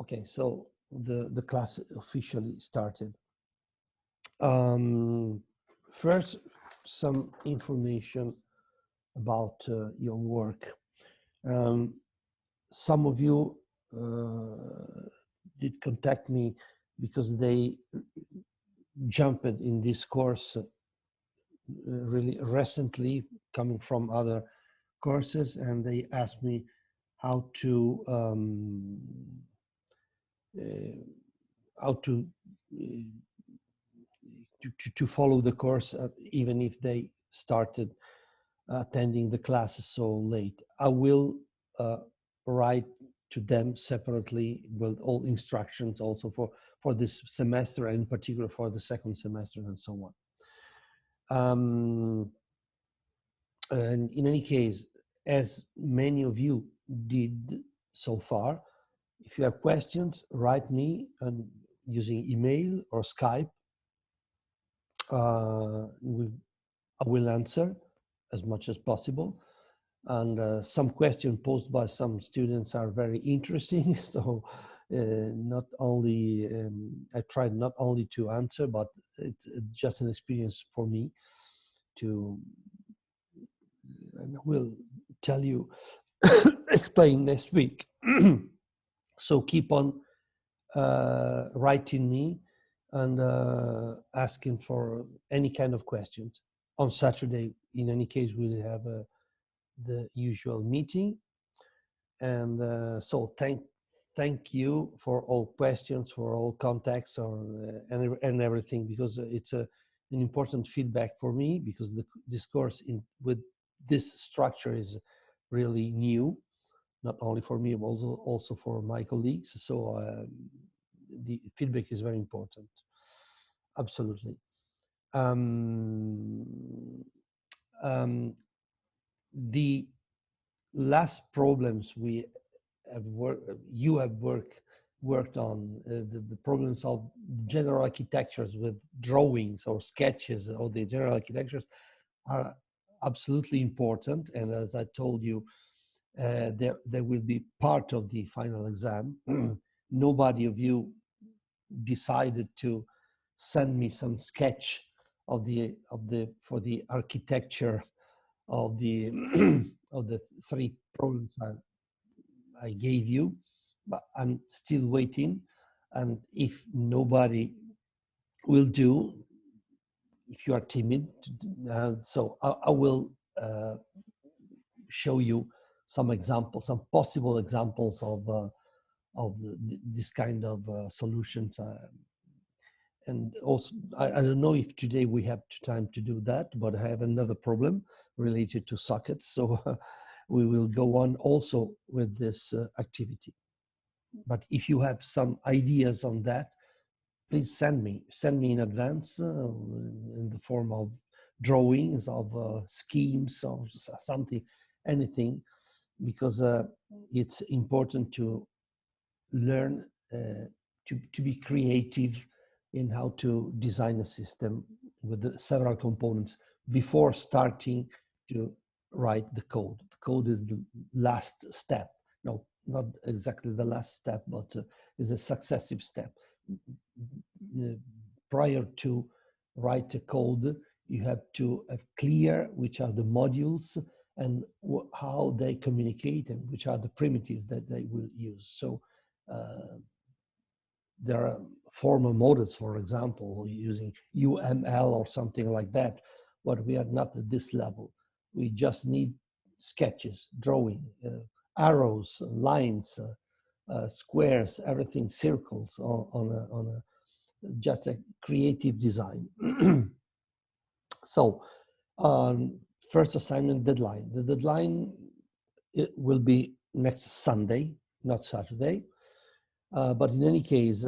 Okay, so the class officially started. First, some information about your work. Some of you did contact me because they jumped in this course really recently, coming from other courses, and they asked me how to how to, to follow the course, even if they started attending the classes so late. I will write to them separately with all instructions also for this semester, and in particular for the second semester and so on. And in any case, as many of you did so far, if you have questions, write me using email or Skype. I will answer as much as possible. And some questions posed by some students are very interesting. So not only, I tried not only to answer, but it's just an experience for me to, and I will tell you, explain next week. So keep on writing me and asking for any kind of questions. On Saturday, in any case, we'll have the usual meeting. And so thank you for all questions, for all contacts, and everything, because it's an important feedback for me, because this course with this structure is really new, not only for me, but also for my colleagues. So the feedback is very important. Absolutely. The last problems we have worked on, the problems of general architectures with drawings or sketches of the general architectures, are absolutely important. And as I told you, they will be part of the final exam. Nobody of you decided to send me some sketch for the architecture of the of the three problems I gave you, but I'm still waiting. And if nobody will do, if you are timid, so I will show you some examples, some possible examples of this kind of solutions. And also, I don't know if today we have time to do that, but I have another problem related to sockets. So we will go on also with this activity. But if you have some ideas on that, please send me in advance in the form of drawings, of schemes, or something, anything, because it's important to learn to be creative in how to design a system with several components before starting to write the code. The code is the last step. No, not exactly the last step, but is a successive step. Prior to write a code, you have to have clear which are the modules and how they communicate, and which are the primitives that they will use. So there are formal models, for example, using UML or something like that, but we are not at this level. We just need sketches, drawing, arrows, lines, squares, everything, circles on a just a creative design. So first assignment deadline. The deadline, it will be next Sunday, not Saturday. But in any case,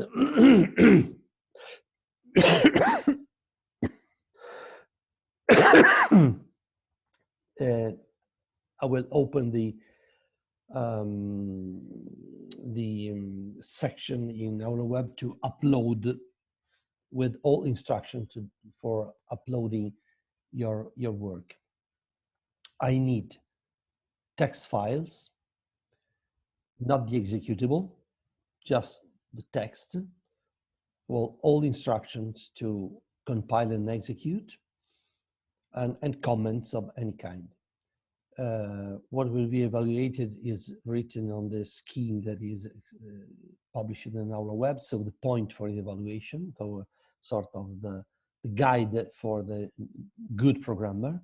I will open the section in our web to upload with all instructions for uploading your work. I need text files, not the executable. just the text, well, all instructions to compile and execute, and comments of any kind. What will be evaluated is written on the scheme that is published in our web. So the point for the evaluation, so sort of the guide for the good programmer,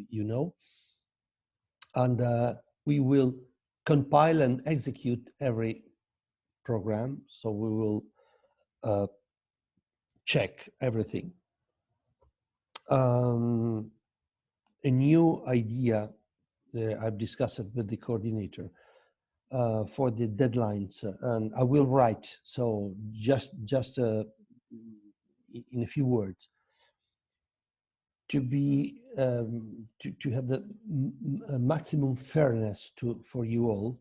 you know. And we will compile and execute every program. So we will check everything. A new idea I've discussed it with the coordinator for the deadlines, and I will write. So just in a few words, to be to have the maximum fairness for you all.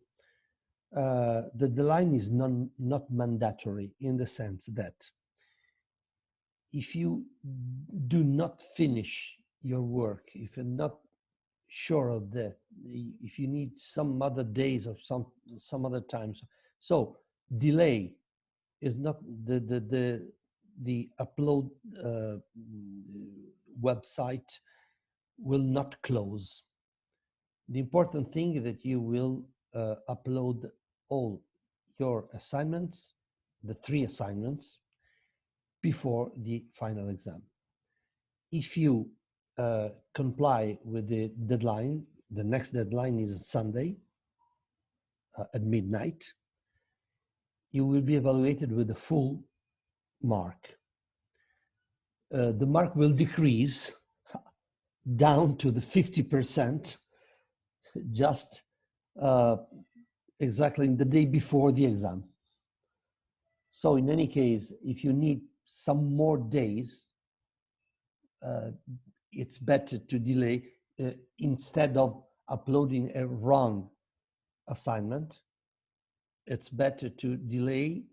The deadline is not mandatory in the sense that if you do not finish your work, if you're not sure of that, if you need some other days or some other times, so delay is not the upload website will not close. The important thing is that you will upload all your assignments, the 3 assignments, before the final exam. If you comply with the deadline, the next deadline is Sunday at midnight, you will be evaluated with a full mark. The mark will decrease down to the 50% just exactly the day before the exam. So in any case, if you need some more days, it's better to delay instead of uploading a wrong assignment. It's better to delay,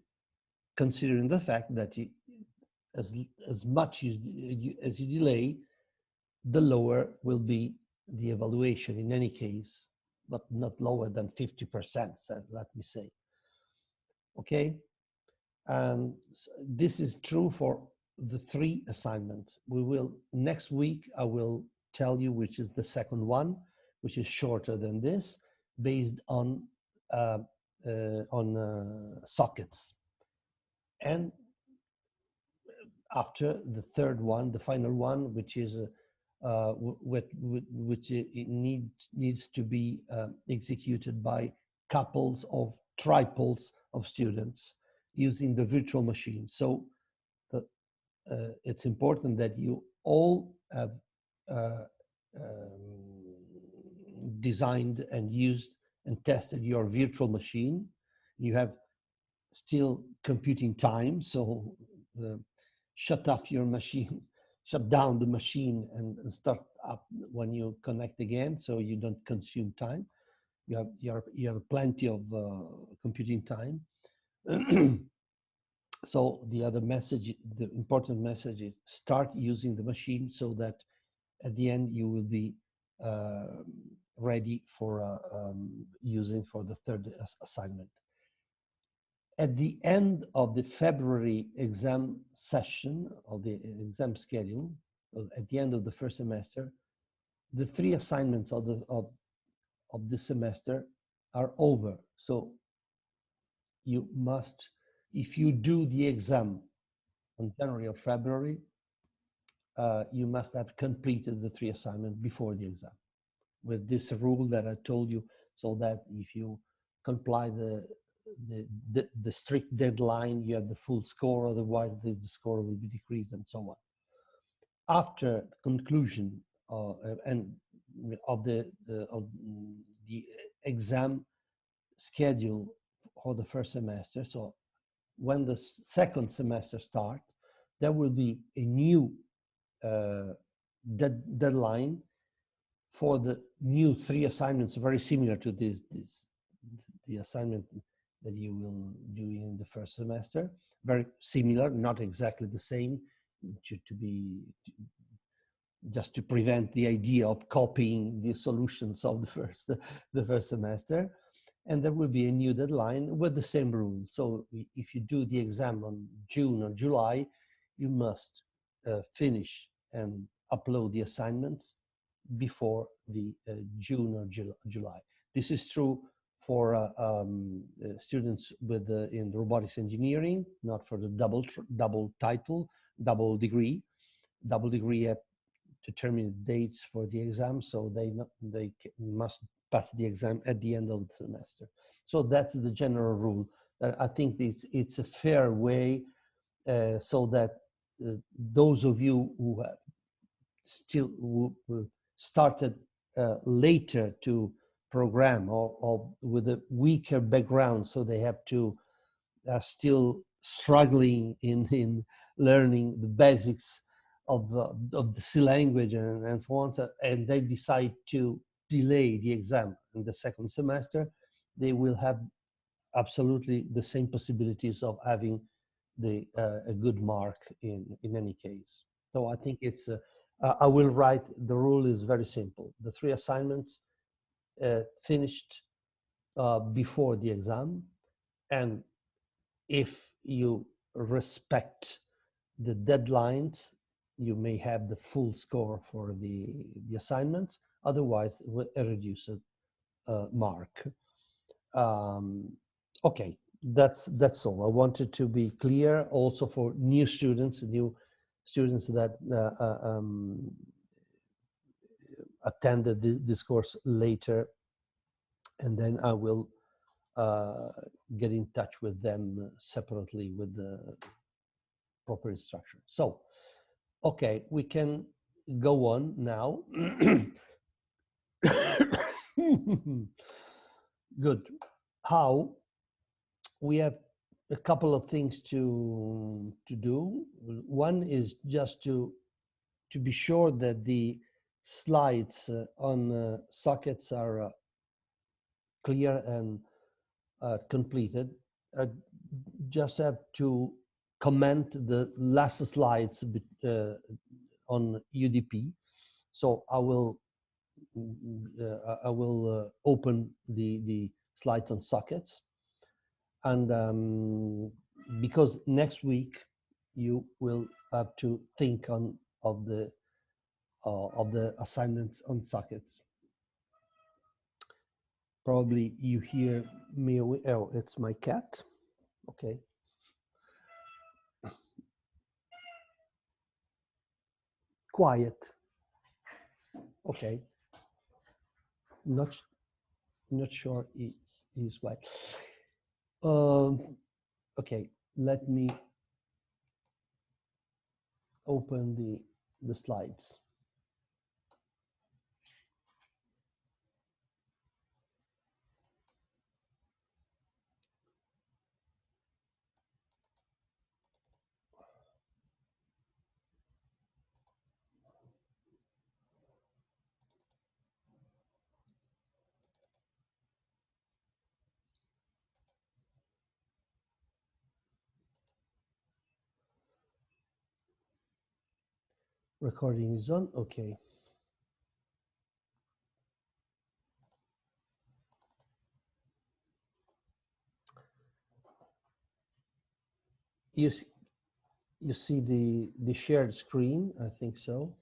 considering the fact that as much as you delay, the lower will be the evaluation in any case, but not lower than 50%, so let me say. Okay, and this is true for the 3 assignments. We will, next week, I will tell you which is the second one, which is shorter than this, based on sockets. And after the third one, the final one, which is which it needs to be executed by couples of triples of students using the virtual machine. So it's important that you all have designed and used and tested your virtual machine. You have still computing time, so shut off your machine, shut down the machine and start up when you connect again, so you don't consume time. You have plenty of computing time. So the other message, the important message is start using the machine so that at the end you will be ready for using for the third assignment. At the end of the February exam session, of the exam schedule, at the end of the first semester, the 3 assignments of this semester are over. So you must, if you do the exam on January or February, you must have completed the 3 assignments before the exam, with this rule that I told you, so that if you comply the strict deadline, you have the full score, otherwise the score will be decreased and so on. After conclusion of the exam schedule for the first semester, so when the second semester starts, there will be a new deadline for the new 3 assignments, very similar to the assignment that you will do in the first semester. Very similar, not exactly the same, just to prevent the idea of copying the solutions of the first semester. and there will be a new deadline with the same rule. So if you do the exam on June or July, you must finish and upload the assignments before the June or July. This is true for students with in robotics engineering, not for the double title, double degree. Double degree have determined dates for the exam, so they must pass the exam at the end of the semester. So that's the general rule. I think it's a fair way so that those of you who have who started later to program or with a weaker background, so they have to still struggling in learning the basics of the C language and so on, and they decide to delay the exam in the second semester, they will have absolutely the same possibilities of having a good mark in any case. So I think it's I will write, the rule is very simple. The 3 assignments finished before the exam, and if you respect the deadlines, you may have the full score for the assignments. Otherwise, a reduced mark. Okay, that's all. I wanted to be clear also for new students that attended this course later, and then I will get in touch with them separately with the proper instruction. So, okay, we can go on now. Good. How? We have a couple of things to do. One is just to be sure that the slides on sockets are clear and completed. I just have to comment the last slides on UDP. So I will open the slides on sockets, and because next week you will have to think of the assignments on sockets. Probably you hear me. Oh, it's my cat. Okay. Quiet. Okay. Not sure he's why. Okay, let me open the slides. Recording is on. Okay. You see the shared screen? I think so.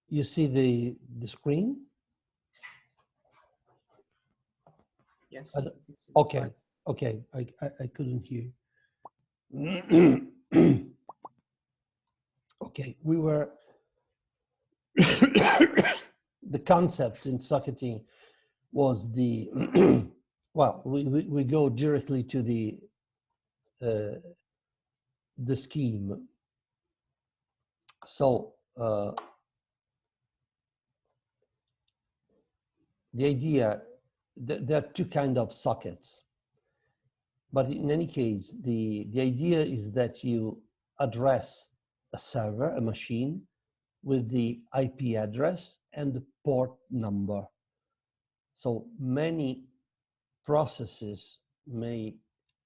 You see the screen? Yes. Okay. Okay. I couldn't hear. Okay. We were the concept in socketing was the well, we go directly to the scheme. So the idea, there are 2 kinds of sockets, but in any case, the idea is that you address a server, a machine, with the IP address and the port number. So many processes may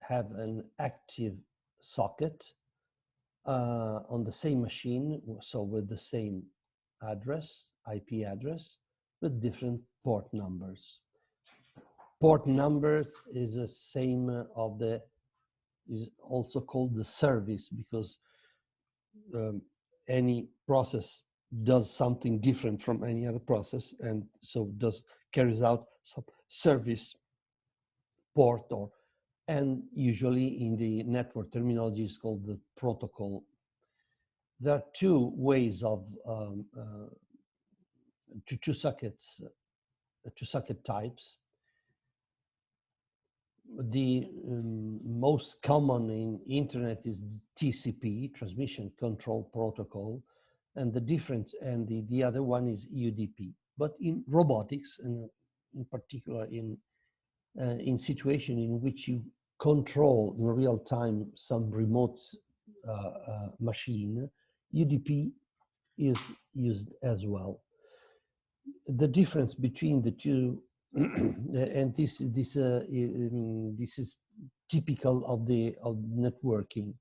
have an active socket on the same machine, so with the same address, IP address, with different port numbers. Port numbers is the same is also called the service, because any process does something different from any other process, and so carries out some service port, and usually in the network terminology is called the protocol. There are two ways of two socket types. The most common in internet is TCP, Transmission Control Protocol, and the difference, and the other one is UDP. But in robotics, and in particular in situation in which you control in real time some remote machine, UDP is used as well. The difference between the two, and this is typical of networking.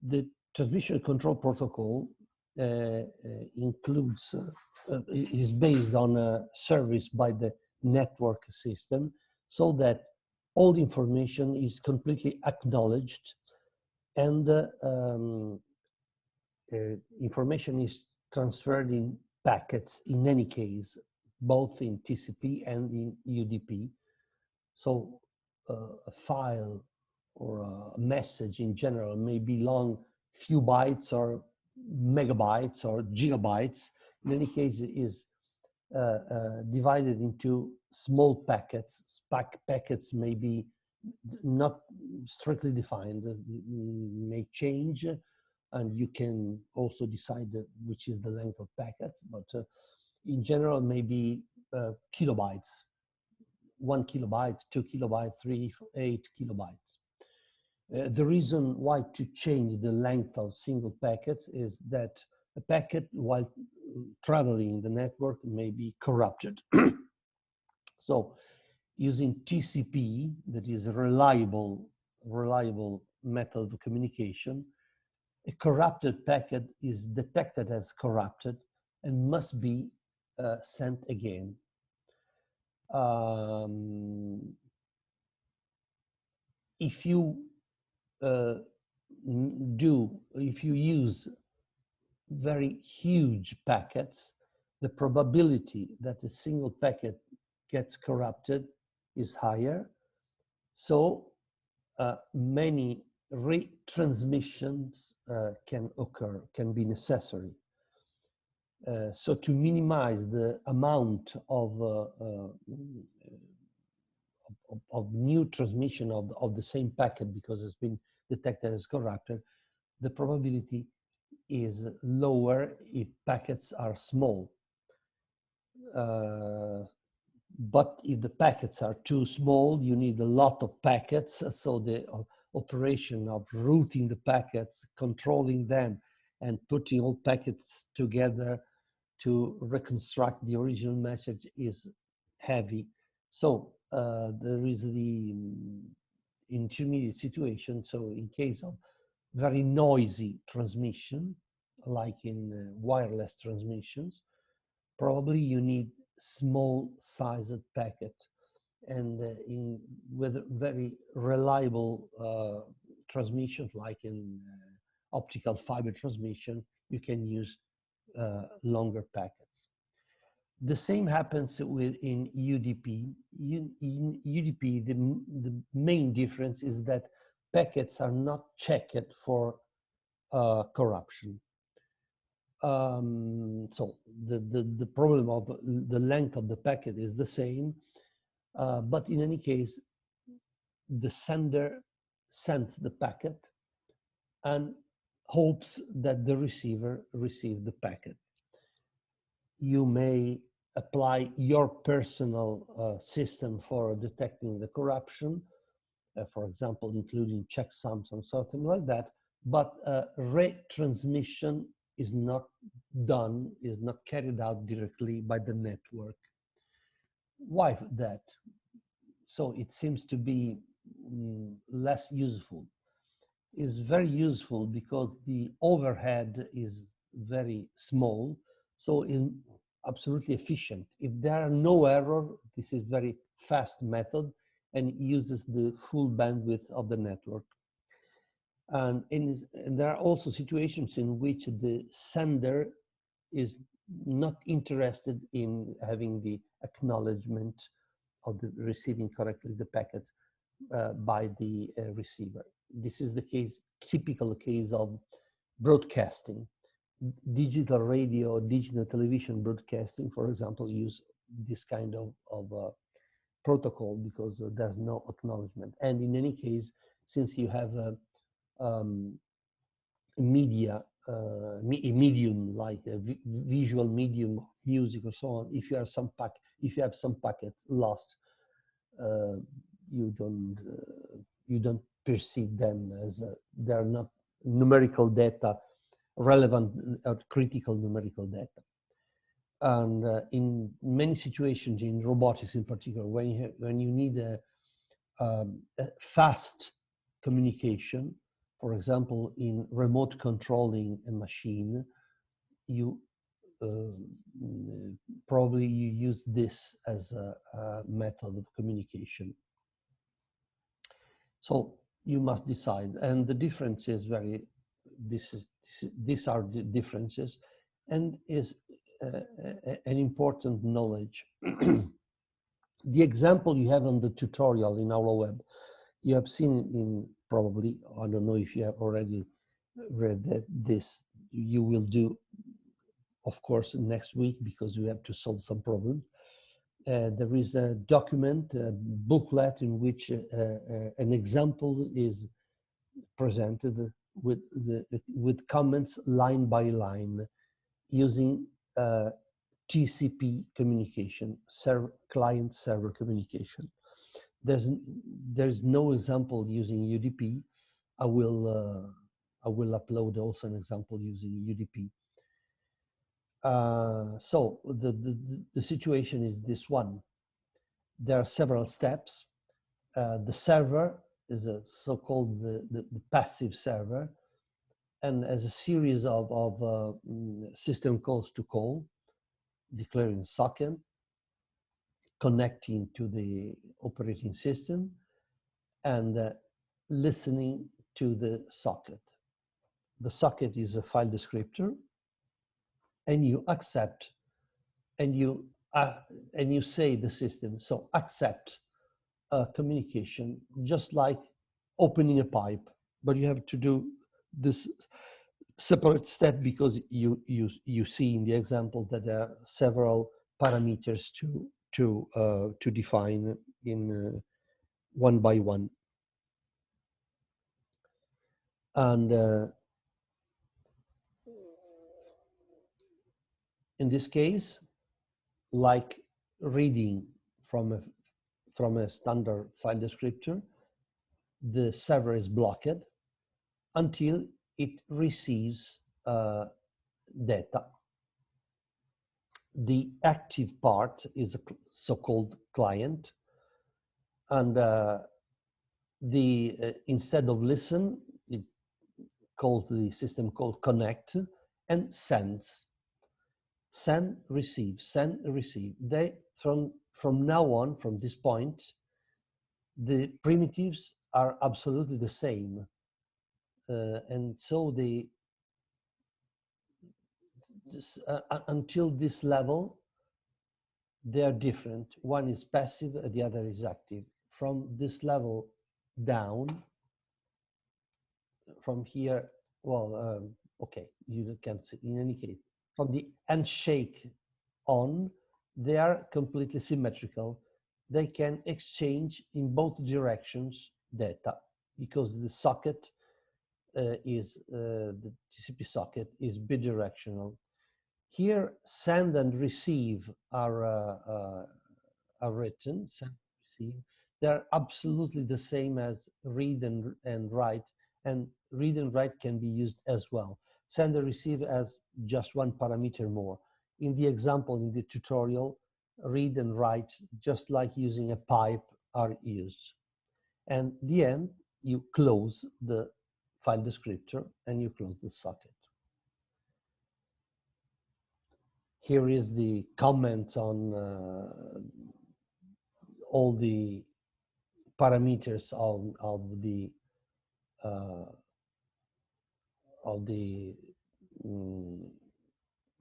The transmission control protocol is based on a service by the network system, so that all the information is completely acknowledged, and information is transferred in packets in any case, both in TCP and in UDP. So a file or a message in general may be long few bytes or megabytes or gigabytes. In any case, it is divided into small packets. Packets may be not strictly defined, may change, and you can also decide which is the length of packets, but in general, maybe kilobytes, 1 kilobyte, 2 kilobyte, 3, 8 kilobytes. The reason why to change the length of single packets is that a packet, while traveling the network, may be corrupted. So using TCP, that is a reliable method of communication, a corrupted packet is detected as corrupted and must be sent again. If you use very huge packets, the probability that a single packet gets corrupted is higher. So many retransmissions can be necessary. So to minimize the amount of new transmission of the same packet because it's been detected as corrupted, the probability is lower if packets are small. But if the packets are too small, you need a lot of packets. So the operation of routing the packets, controlling them, and putting all packets together to reconstruct the original message is heavy. So there is the intermediate situation. So in case of very noisy transmission, like in wireless transmissions, probably you need small sized packet, and with very reliable transmissions, like in optical fiber transmission, you can use longer packets. The same happens in UDP. In UDP, the main difference is that packets are not checked for corruption. So the problem of the length of the packet is the same, but in any case, the sender sends the packet and hopes that the receiver receives the packet. You may apply your personal system for detecting the corruption, for example, including checksums and something like that, but retransmission is not done, is not carried out directly by the network. Why that? so it seems to be less useful. Is very useful because the overhead is very small, so is absolutely efficient. If there are no error, this is very fast method and uses the full bandwidth of the network. And there are also situations in which the sender is not interested in having the acknowledgement of the receiving correctly the packet by the receiver. This is the case, typical case of broadcasting. Digital radio, digital television broadcasting, for example, use this kind of protocol because there's no acknowledgement. And in any case, since you have a media, a medium like a visual medium, music or so on, if you have some packets lost, you don't perceive them as they are not numerical data, relevant or critical numerical data. And in many situations, in robotics in particular, when you need a fast communication, for example, in remote controlling a machine, you probably you use this as a method of communication. So you must decide, and the difference is these are the differences, and is an important knowledge. The example you have on the tutorial in our web, you have seen in probably, I don't know if you have already read this, you will do, of course, next week because we have to solve some problems. There is a document, a booklet in which an example is presented with comments line by line using TCP communication, client-server communication. There's no example using UDP. I will upload also an example using UDP. So the situation is this one. There are several steps. The server is a so-called the passive server, and as a series of system calls to call, declaring socket, connecting to the operating system, and listening to the socket. The socket is a file descriptor, and you accept, and you say the system, so accept communication, just like opening a pipe, but you have to do this separate step because you see in the example that there are several parameters to define in one by one. And in this case, like reading from a standard file descriptor, the server is blocked until it receives data. The active part is a so-called client, and instead of listen, it calls the system called connect and sends. Send, receive, send, receive. They from now on, from this point, the primitives are absolutely the same, and so until this level, they are different. One is passive, the other is active. From this level down, from here, well, okay, you can see. In any case, from the handshake on, they are completely symmetrical. They can exchange in both directions data because the socket is the TCP socket is bidirectional. Here, send and receive are written. Send, receive. They're absolutely the same as read and write, and read and write can be used as well. Send and receive as just one parameter more. In the example, in the tutorial, read and write, just like using a pipe, are used. And the end, you close the file descriptor and you close the socket. Here is the comments on all the parameters of the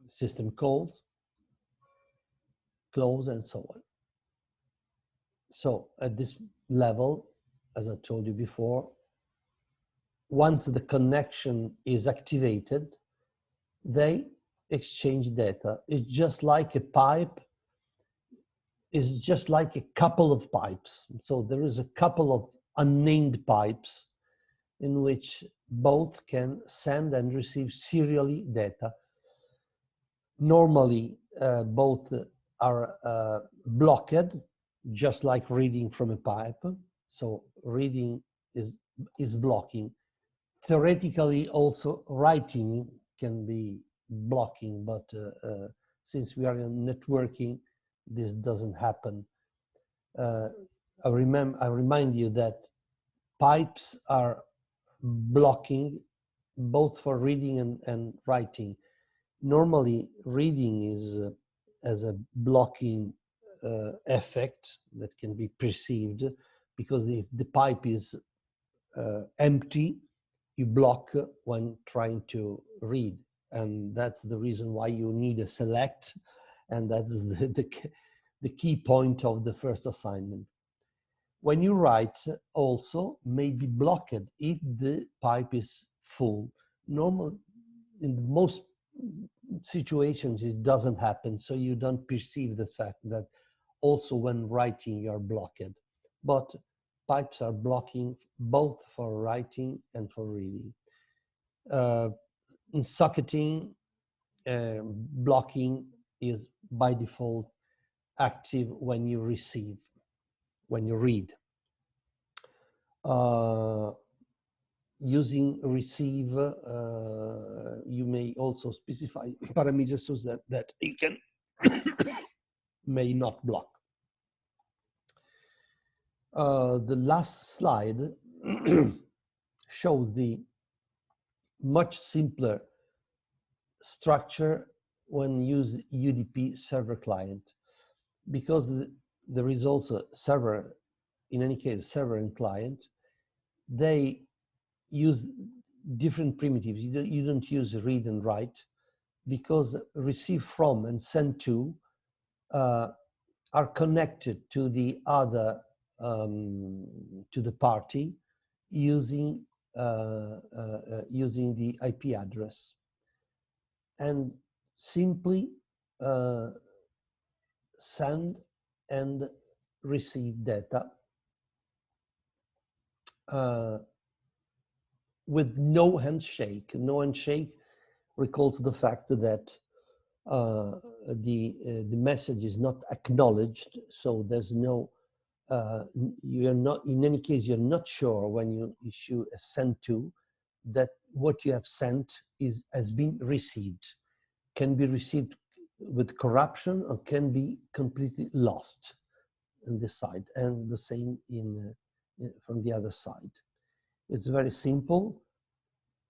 system calls, close, and so on. So at this level, as I told you before, once the connection is activated, they exchange data. It's just like a pipe, it's just like a couple of pipes. So there is a couple of unnamed pipes in which both can send and receive serially data. Normally, both are blocked, just like reading from a pipe. So reading is blocking. Theoretically, also writing can be blocking, but since we are in networking, this doesn't happen. I remind you that pipes are blocking both for reading and writing. Normally, reading is as a blocking effect that can be perceived, because if the pipe is empty, you block when trying to read. And that's the reason why you need a select, and that's the key point of the first assignment. When you write, also may be blocked if the pipe is full. In most situations, it doesn't happen, so you don't perceive the fact that also when writing you're blocked. But pipes are blocking both for writing and for reading. In socketing, blocking is by default active when you receive, when you read. Using receive, you may also specify parameters so that you can may not block. The last slide shows the much simpler structure when use UDP server client, because there is also server, in any case, server and client. They use different primitives. You don't use read and write, because receive from and send to are connected to the other, to the party using using the IP address, and simply send and receive data with no handshake. No handshake recalls the fact that the message is not acknowledged, so there's no you're not, in any case, you're not sure when you issue a send to that what you have sent has been received. Can be received with corruption or can be completely lost on this side, and the same from the other side. It's very simple,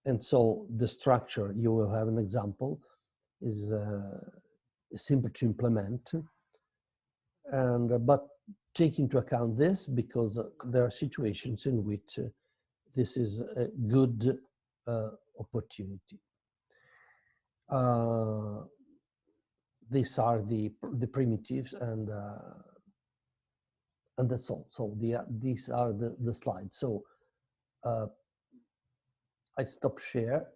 and so the structure, you will have an example, is simple to implement, and but take into account this, because there are situations in which this is a good opportunity. These are the primitives, and that's all. So these are the slides. So I stop share.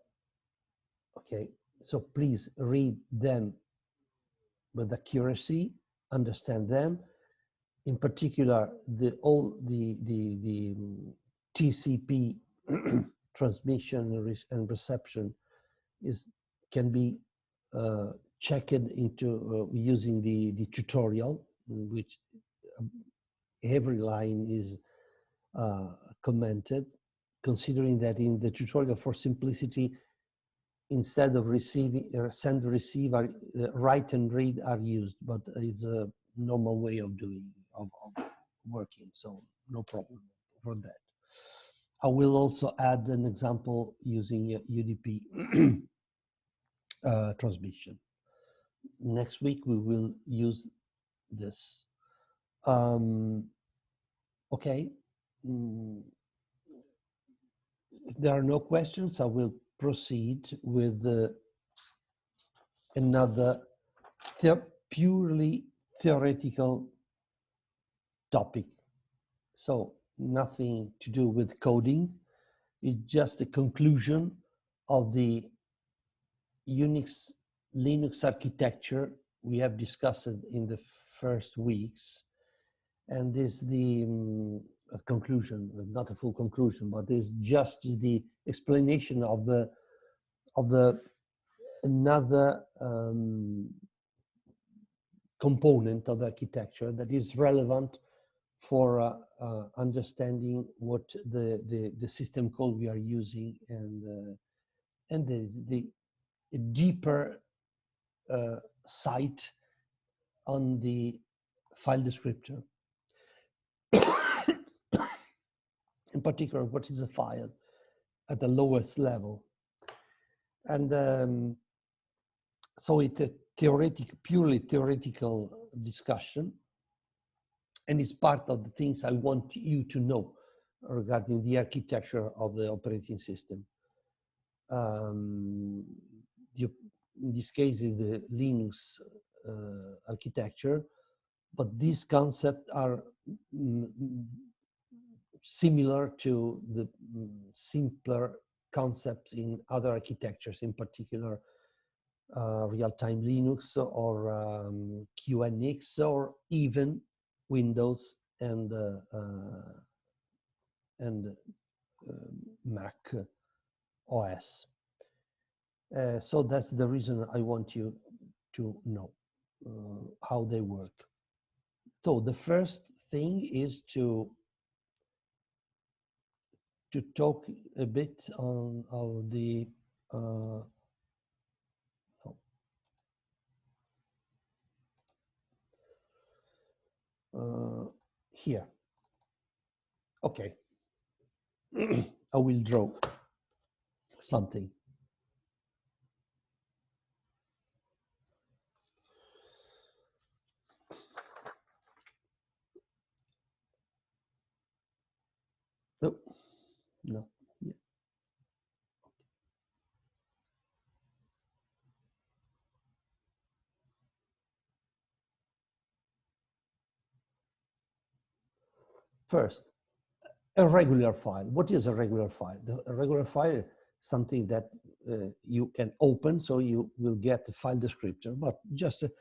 Okay, so please read them with accuracy, understand them. In particular, all the TCP transmission and reception can be checked into using the tutorial, in which every line is commented, considering that in the tutorial, for simplicity, instead of receiving, send, receive, write and read are used, but it's a normal way of doing, of working, so no problem for that. I will also add an example using UDP transmission. Next week we will use this. Okay. If there are no questions, I will proceed with another purely theoretical topic. So nothing to do with coding. It's just a conclusion of the Unix Linux architecture we have discussed in the first weeks. And this is the conclusion, not a full conclusion, but is just the explanation of the another component of the architecture that is relevant for understanding what the system call we are using, and there is the deeper sight on the file descriptor. In particular, what is a file at the lowest level. And so it's a purely theoretical discussion, and it's part of the things I want you to know regarding the architecture of the operating system. In this case, is the Linux architecture, but these concepts are similar to the simpler concepts in other architectures, in particular real-time Linux or QNX or even Windows and Mac OS. So that's the reason I want you to know how they work. So the first thing is to talk a bit on the here. Okay, I will draw something. Oh, no. Yeah. First, a regular file. What is a regular file? A regular file is something that you can open, so you will get a file descriptor, but just a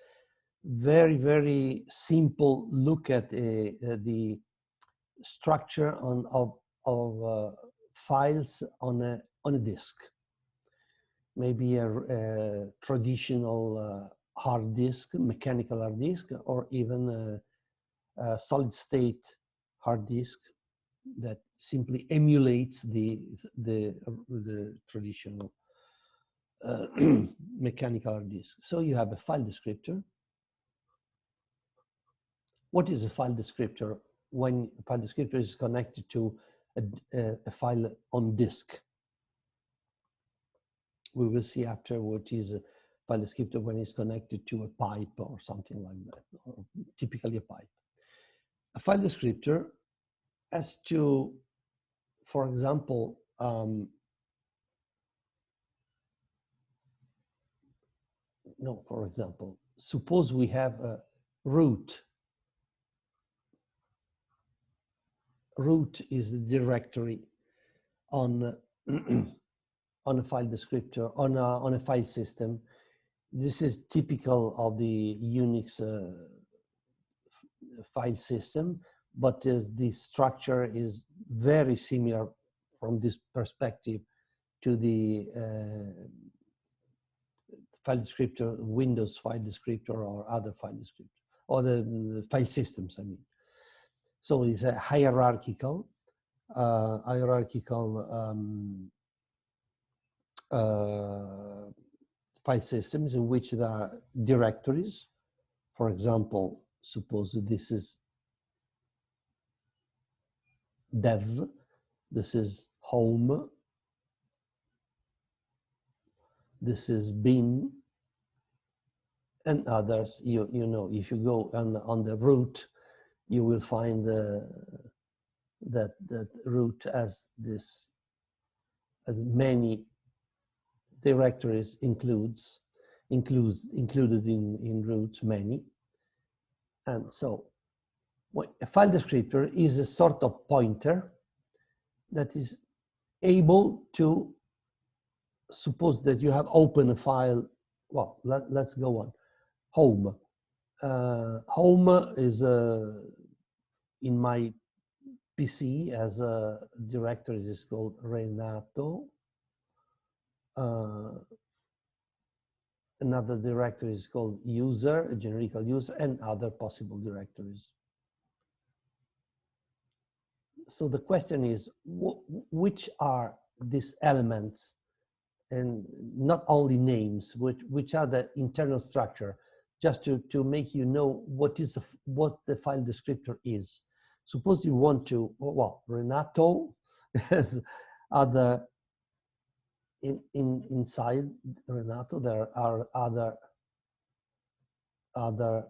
very, very simple look at the structure of files on a disk. Maybe a traditional hard disk, mechanical hard disk, or even a solid state hard disk that simply emulates the traditional mechanical hard disk. So you have a file descriptor. What is a file descriptor? When a file descriptor is connected to a file on disk. We will see after what is a file descriptor when it's connected to a pipe or something like that, or typically a pipe. A file descriptor has to, for example, suppose we have a root. Root is the directory on on a file descriptor, on a file system. This is typical of the Unix file system, but the structure is very similar from this perspective to the file descriptor, Windows file descriptor, or other file descriptor, or the file systems, I mean. So it's a hierarchical file systems in which there are directories. For example, suppose this is dev, this is home, this is bin, and others. You know, if you go on the root, you will find that root as this many directories included in roots many. And so a file descriptor is a sort of pointer that is able to suppose that you have opened a file. Well, let's go on. Home. Home is in my PC as a directory is called Renato. Another directory is called user, a generic user, and other possible directories. So the question is, which are these elements, and not only names, which are the internal structure, just to make you know what the file descriptor is. Suppose you want to, well, Renato has other, inside Renato, there are other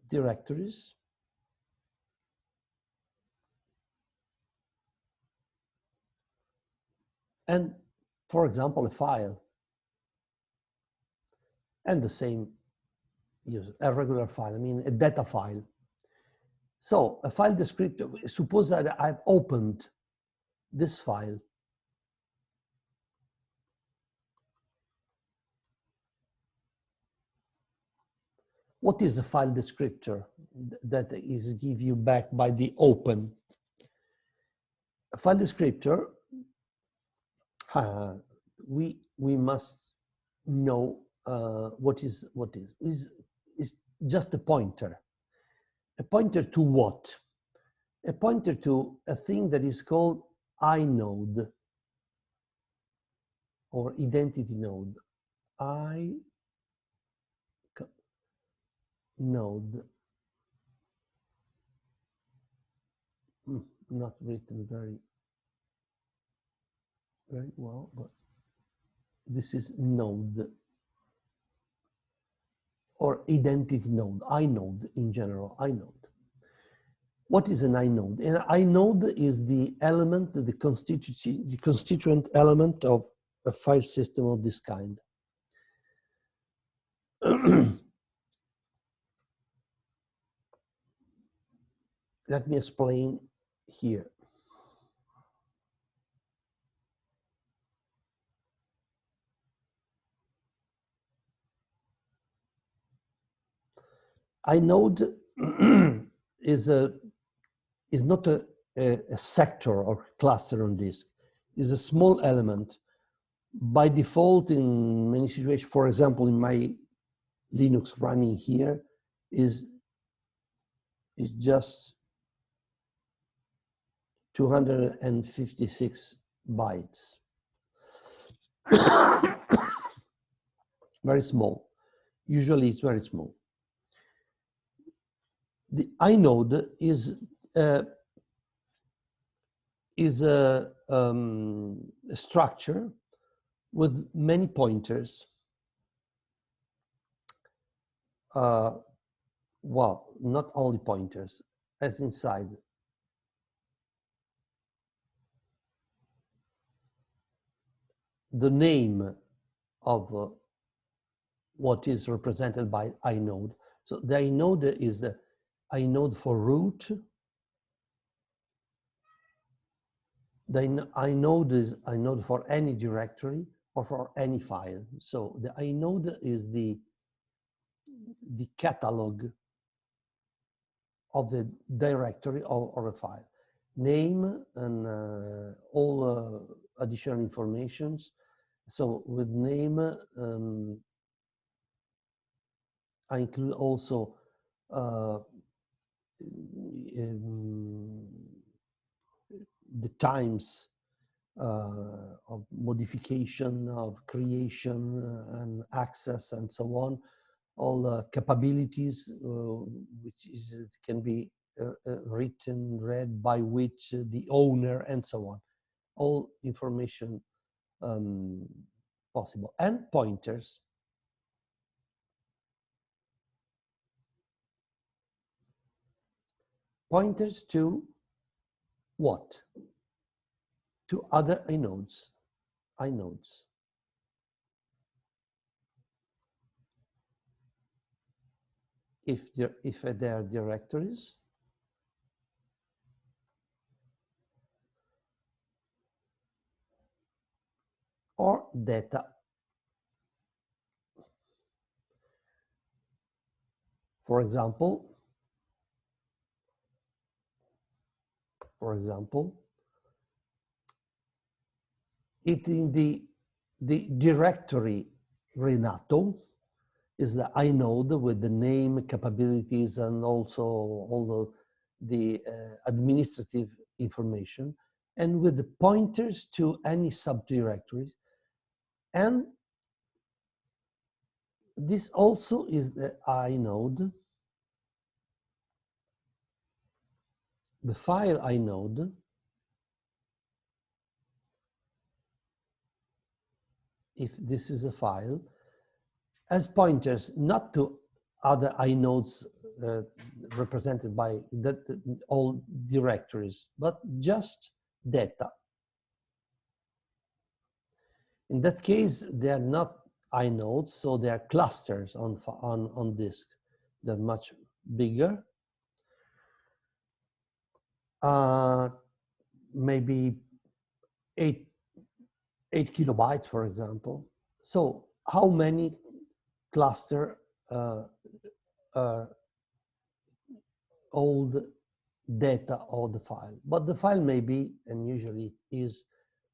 directories. And for example, a file, and the same user, a regular file, I mean a data file. So a file descriptor, suppose that I've opened this file. What is a file descriptor that is give you back by the open? A file descriptor, we must know what is just a pointer. A pointer to what? A pointer to a thing that is called inode or identity node. Inode. Not written very well, but this is node or identity node, inode in general, inode. What is an inode? An inode is the element, the constituent element of a file system of this kind. Let me explain here. Inode is not a sector or cluster on disk. It's a small element. By default, in many situations, for example, in my Linux running here, is just 256 bytes. Very small. Usually it's very small. The inode is a structure with many pointers. Well, not only pointers, as inside. The name of what is represented by inode. So the inode is the inode for root. The inode is inode for any directory or for any file. So the inode is the catalog of the directory or a file. Name and all additional informations. So with name, I include also the times of modification, of creation and access and so on, all capabilities, which can be written, read, by which, the owner, and so on. All information possible. And pointers. Pointers to what? To other inodes. If they are directories, or data. For example, if in the directory Renato is the inode with the name, capabilities, and also all the administrative information, and with the pointers to any subdirectories. And this also is the inode. The file inode if this is a file, as pointers not to other inodes represented by all directories, but just data. In that case, they are not inodes, so they are clusters on disk. They're much bigger. Maybe 8 kilobytes, for example. So how many cluster old data of the file? But the file may be, and usually is,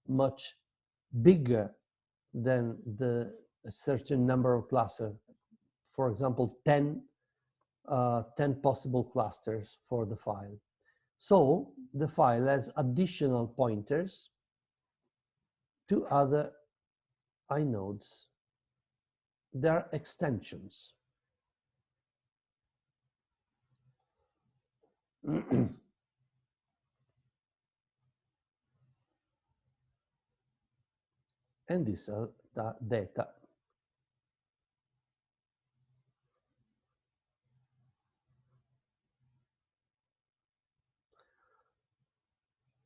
much bigger than the certain number of clusters. For example, 10 possible clusters for the file. So the file has additional pointers to other inodes. There are extensions. And these are the data.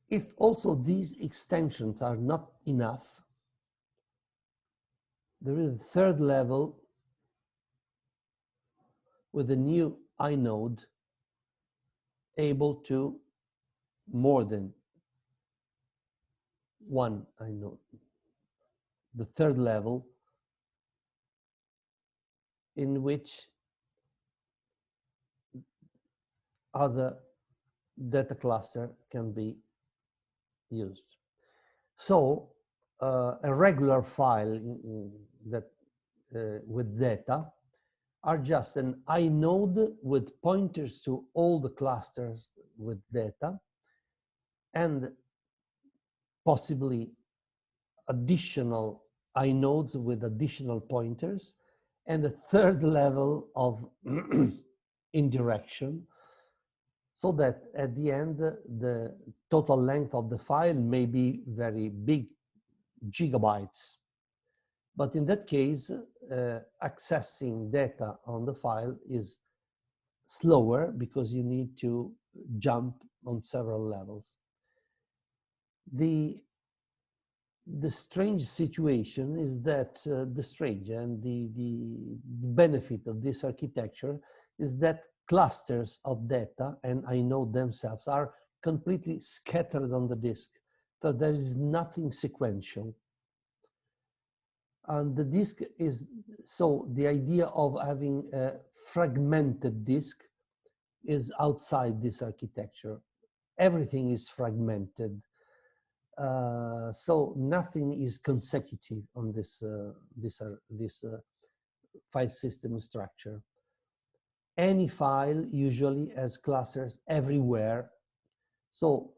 If also these extensions are not enough, there is a third level with a new inode able to more than one inode. The third level in which other data cluster can be used. So a regular file that with data are just an inode with pointers to all the clusters with data, and possibly additional inodes with additional pointers, and a third level of indirection, so that at the end, the total length of the file may be very big, gigabytes. But in that case, accessing data on the file is slower because you need to jump on several levels. The strange situation is that the strange and the benefit of this architecture is that clusters of data, and inode themselves, are completely scattered on the disk. So there is nothing sequential. And the disk is, so the idea of having a fragmented disk is outside this architecture. Everything is fragmented. So nothing is consecutive on this file system structure. Any file usually has clusters everywhere. So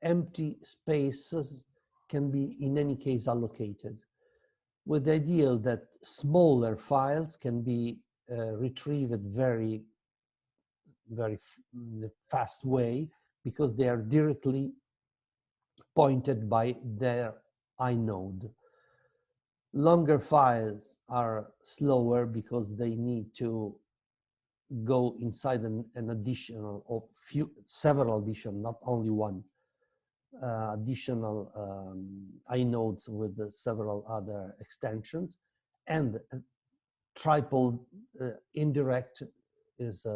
empty spaces can be in any case allocated, with the idea that smaller files can be retrieved very very fast way, because they are directly pointed by their inode. Longer files are slower because they need to go inside an additional or several additional, not only one, additional inodes with several other extensions, and triple indirect is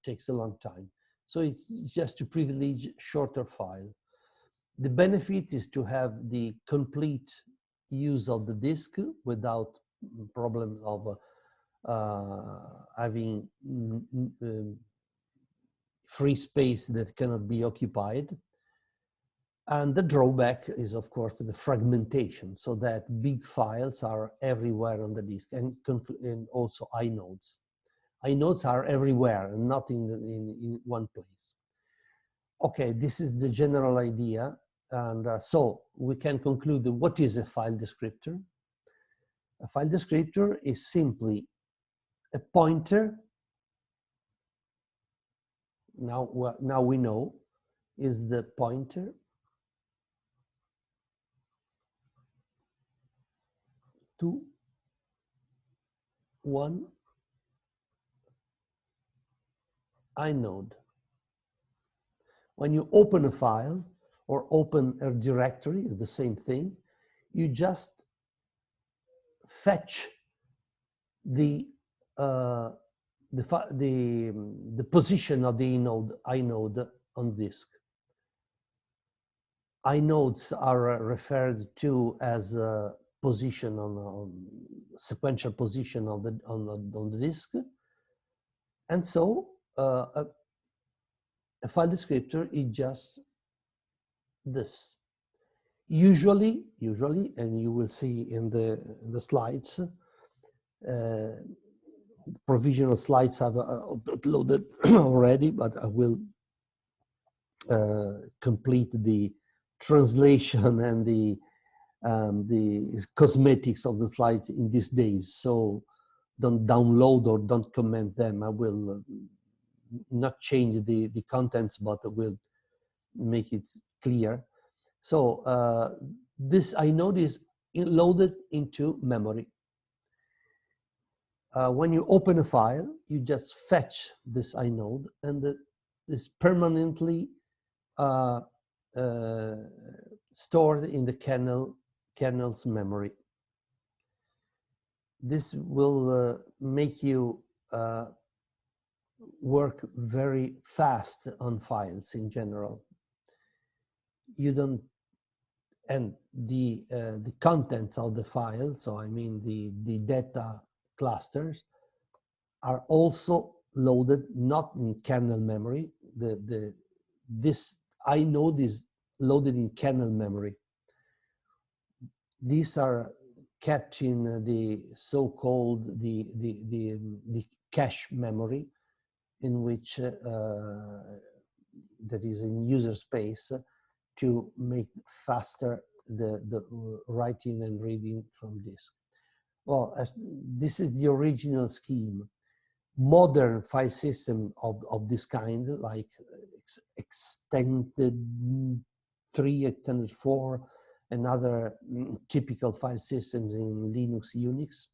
takes a long time. So it's just to privilege shorter file. The benefit is to have the complete use of the disk without problem of having free space that cannot be occupied. And the drawback is, of course, the fragmentation, so that big files are everywhere on the disk, and also inodes. Inodes are everywhere and not in one place. Okay, this is the general idea. And so we can conclude that what is a file descriptor? A file descriptor is simply a pointer. Now we know is the pointer to one inode. When you open a file or open a directory, the same thing, you just fetch the position of the inode on disk. Inodes are referred to as a position on sequential position on the disk, and so a file descriptor is just this. Usually, and you will see in the slides, provisional slides I've uploaded already, but I will complete the translation and the cosmetics of the slides in these days. So don't download or don't comment them. I will not change the contents, but I will make it clear. So this inode is loaded into memory. When you open a file, you just fetch this inode, and is permanently stored in the kernel's memory. This will make you work very fast on files in general. You don't, and the content of the file, so I mean the data clusters, are also loaded not in kernel memory. This inode is loaded in kernel memory. These are kept in the so-called the cache memory, in which that is in user space, to make faster the writing and reading from disk. Well, this is the original scheme. Modern file system of this kind, like extended 3, extended 4, and other typical file systems in Linux, Unix,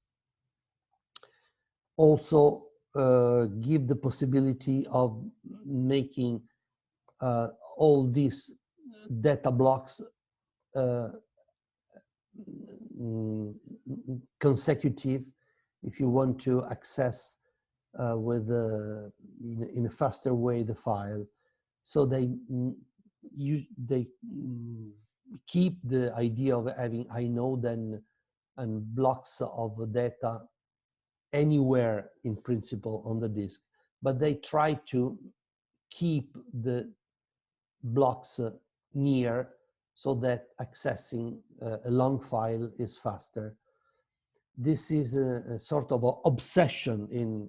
also give the possibility of making all these data blocks consecutive if you want to access with in a faster way the file. So they keep the idea of having inode and blocks of data anywhere in principle on the disk, but they try to keep the blocks near, so that accessing a long file is faster. This is a sort of an obsession in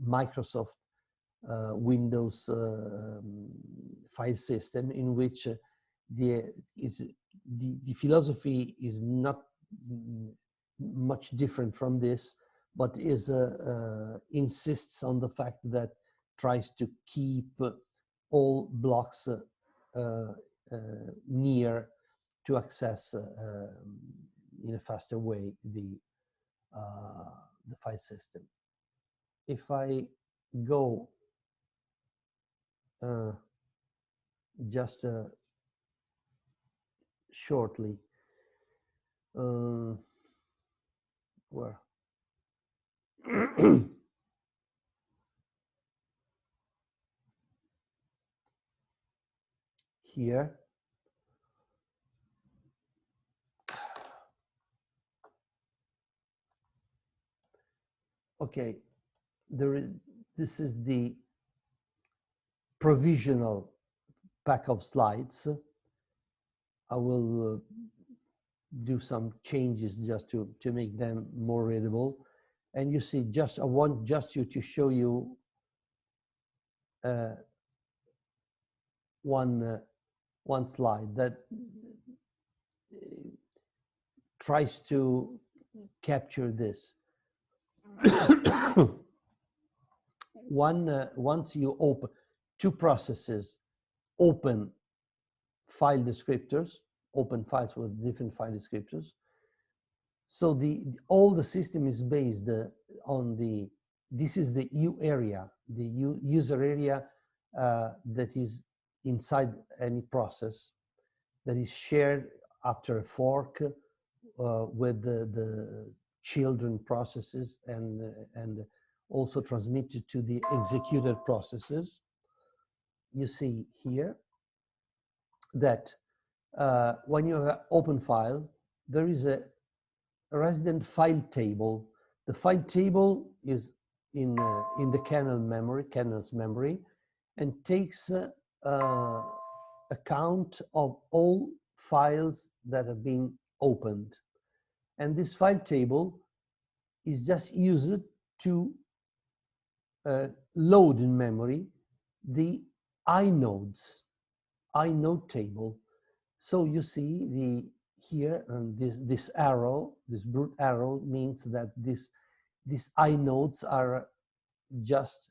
Microsoft Windows file system, in which the philosophy is not much different from this, but insists on the fact that tries to keep all blocks near to access in a faster way the file system. If I go just shortly, where here, okay, this is the provisional pack of slides. I will do some changes just to make them more readable. And you see, I want just to show you one slide that tries to capture this. Once you open two processes, open file descriptors, open files with different file descriptors. So all the system is based on this is the U area, the user area that is inside any process that is shared after a fork with the children processes and also transmitted to the executed processes. You see here that when you have an open file, there is a resident file table. The file table is in the kernel's memory, and takes account of all files that have been opened. And this file table is just used to load in memory the inode table. So you see here, and this arrow, this brute arrow, means that these inodes are just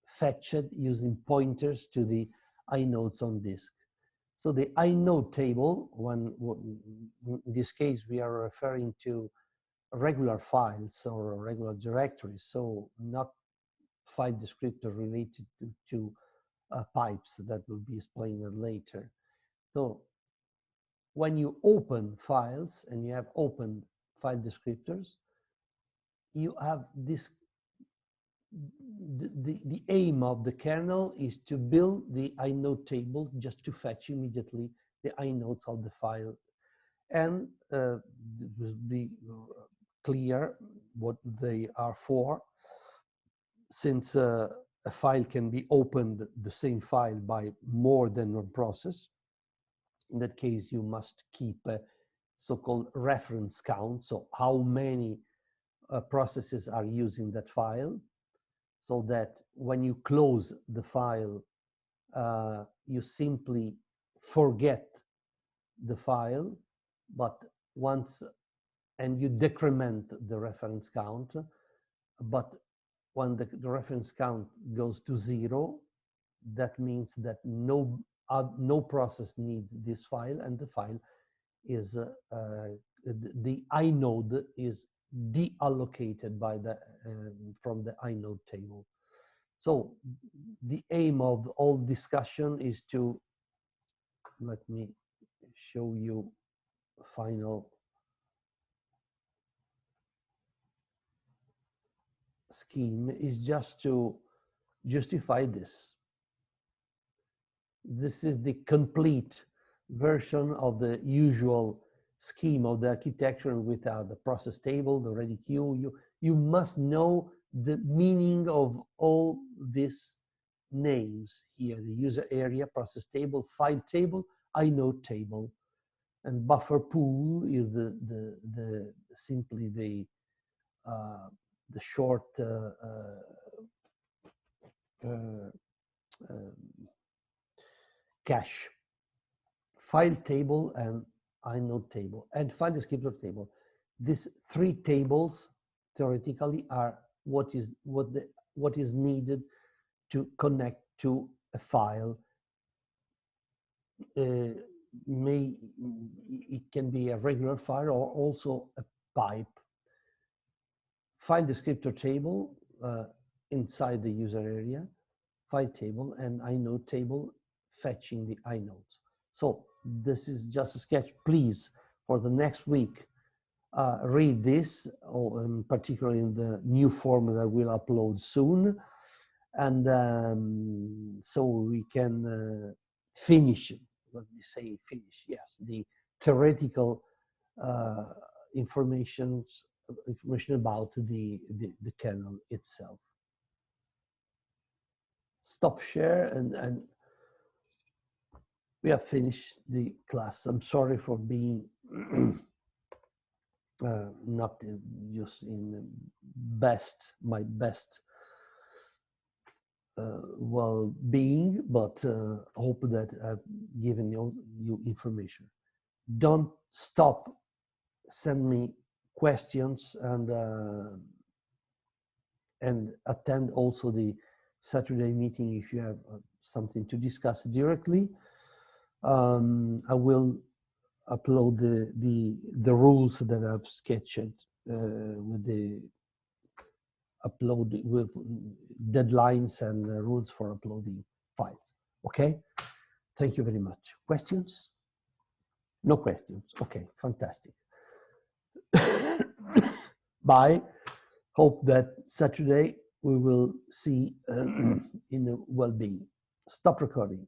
fetched using pointers to the inodes on disk. So the inode table, in this case we are referring to regular files or regular directories, so not file descriptor related to pipes that will be explained later. So when you open files and you have opened file descriptors, you have this, the aim of the kernel is to build the inode table just to fetch immediately the inodes of the file. And it will be clear what they are for, since a file can be opened, the same file, by more than one process. In that case, you must keep a so-called reference count, so how many processes are using that file, so that when you close the file, you simply forget the file, and you decrement the reference count, but when the reference count goes to 0, that means that no process needs this file, and the file is the inode is deallocated from the inode table. So the aim of all discussion is to, let me show you a final scheme, is just to justify this. This is the complete version of the usual scheme of the architecture without the process table, the ready queue. You must know the meaning of all these names here: the user area, process table, file table, inode table, and buffer pool is simply the short cache. File table and inode table and file descriptor table. These three theoretically are what is needed to connect to a file. It can be a regular file or also a pipe. Find descriptor table inside the user area, file table, and inode table fetching the inodes. So this is just a sketch. Please, for the next week, read this, particularly in the new form that I will upload soon. And so we can finish, let me say finish, yes, the theoretical information about the kernel itself. Stop share, and we have finished the class. I'm sorry for being not just in my best well-being, but hope that I've given you information. Don't stop. Send me questions and attend also the Saturday meeting if you have something to discuss directly. I will upload the rules that I've sketched with the upload with deadlines and rules for uploading files. Okay, thank you very much. Questions? No questions. Okay, fantastic. Bye. Hope that Saturday we will see in the well-being. Stop recording.